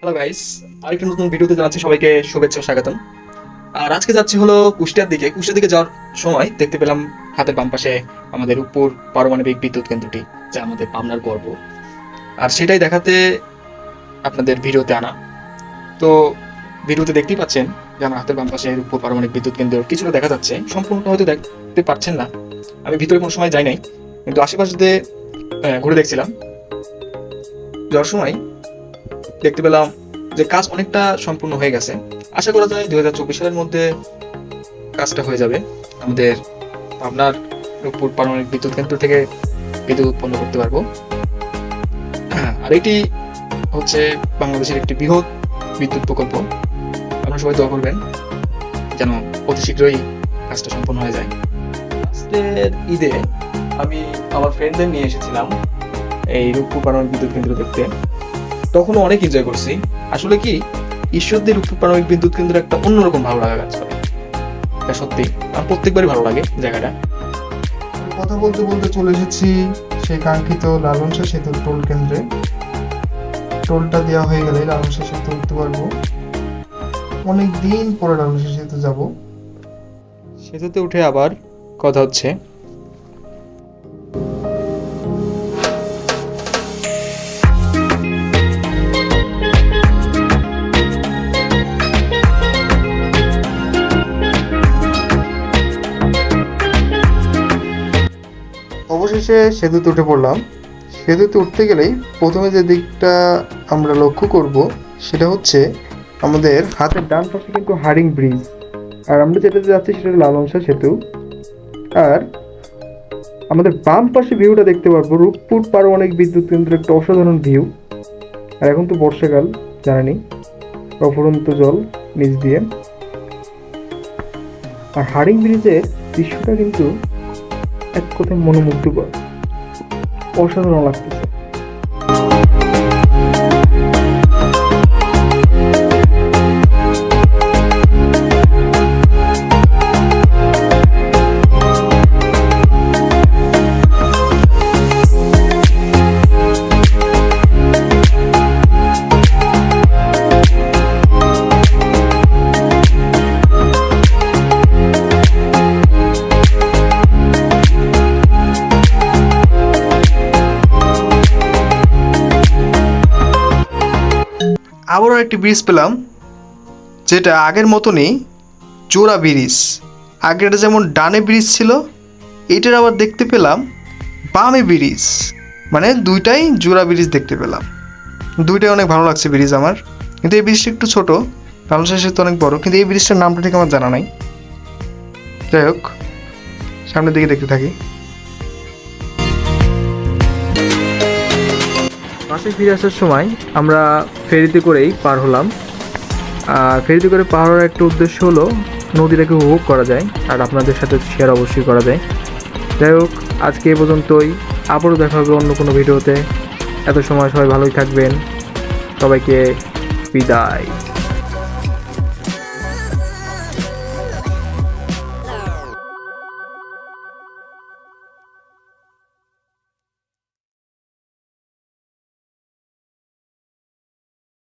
Hello guys, আরেকটা নতুন ভিডিওতে জানাচ্ছি সবাইকে শুভেচ্ছা ও স্বাগতম। আর আজকে যাচ্ছি হলো কুষ্টিয়ার দিকে যাওয়ার সময় দেখতে পেলাম হাতের বাম পাশে আমাদের রূপপুর পারমাণবিক বিদ্যুৎ কেন্দ্রটি, যা আমাদের পাবনার গর্ব। আর সেটাই দেখাতে আপনাদের ভিডিওতে আনা। তো ভিডিওতে দেখতেই পাচ্ছেন যে আমার হাতের বাম পাশে রূপপুর পারমাণবিক বিদ্যুৎ কেন্দ্র কিছুটা দেখা যাচ্ছে, সম্পূর্ণটা হয়তো দেখতে পাচ্ছেন না। আমি ভিতরে কোনো সময় যাই নাই, কিন্তু আশেপাশে দিয়ে ঘুরে দেখছিলাম। যাওয়ার সময় দেখতে পেলাম যে কাজ অনেকটা সম্পূর্ণ হয়ে গেছে। আশা করা যায় 2024 সালের মধ্যে কাজটা হয়ে যাবে। আমাদের পাবনার রূপপুর পারমাণবিক বিদ্যুৎ কেন্দ্র থেকে বিদ্যুৎ উৎপন্ন করতে পারবো। আর এটি হচ্ছে বাংলাদেশের একটি বৃহৎ বিদ্যুৎ প্রকল্প। আপনারা সবাই দোয়া করবেন যেন অতি শীঘ্রই কাজটা সম্পন্ন হয়ে যায়। লাস্টের ঈদে আমি আমার ফ্রেন্ডদের নিয়ে এসেছিলাম এই রূপপুর পারমাণবিক বিদ্যুৎ কেন্দ্র দেখতে। তখনও অনেক এনজয় করছি। আসলে কি, ঈশ্বরদীর রূপপুর পারমাণবিক বিদ্যুৎ কেন্দ্র একটা অন্যরকম ভালো লাগা কাজ করে। এটা সত্যি আমার প্রত্যেকবারই ভালো লাগে জায়গাটা। কথা বলতে বলতে চলে এসেছি সেই কাঙ্ক্ষিত লালনসা সেতু টোল কেন্দ্রে। টোলটা দেওয়া হয়ে গেলে লালনসা সেতু উঠতে পারবো। অনেক দিন পরে লালনসা সেতু যাব। সেতুতে উঠে আবার কথা হচ্ছে। অবশেষে সেতুতে উঠে পড়লাম। সেতুতে উঠতে গেলেই প্রথমে যে দিকটা আমরা লক্ষ্য করব সেটা হচ্ছে আমাদের হাতের ডান পাশে কিন্তু হারিং ব্রিজ, আর আমরা যেটাতে যাচ্ছি সেটা লালনসা সেতু। আর আমাদের বাম পাশে ভিউটা দেখতে পারবো রূপপুর পারমাণবিক বিদ্যুৎ কেন্দ্রের একটা অসাধারণ ভিউ। আর এখন তো বর্ষাকাল, জানেনি, অফুরন্ত জল নিচ দিয়ে। আর হারিং ব্রিজের দৃশ্যটা কিন্তু এক কথায় মনোমুগ্ধকর, অসাধারণ লাগতেছে। আবারও একটি ব্রিজ পেলাম, যেটা আগের মতনই জোড়া ব্রিজ। আগেরটা যেমন ডানে ব্রিজ ছিল, এইটার আবার দেখতে পেলাম বামে ব্রিজ, মানে দুইটাই জোড়া ব্রিজ দেখতে পেলাম। দুইটাই অনেক ভালো লাগছে ব্রিজ আমার, কিন্তু এই ব্রিজটা একটু ছোট, লালনসা সেতু অনেক বড়, কিন্তু এই ব্রিজটার নামটা ঠিক আমার জানা নাই। যাই হোক, সামনের দিকে দেখতে থাকি। বাসে ফিরে আসার সময় আমরা ফেরিতে করেই পার হলাম। আর ফেরিতে করে পার হওয়ার একটা উদ্দেশ্য হলো নদীটাকে উপভোগ করা যায়, আর আপনাদের সাথে শেয়ার অবশ্যই করা যায়। যাই হোক, আজকে এ পর্যন্তই। আবারও দেখা হবে অন্য কোনো ভিডিওতে। এত সময় সবাই ভালোই থাকবেন। সবাইকে বিদায়।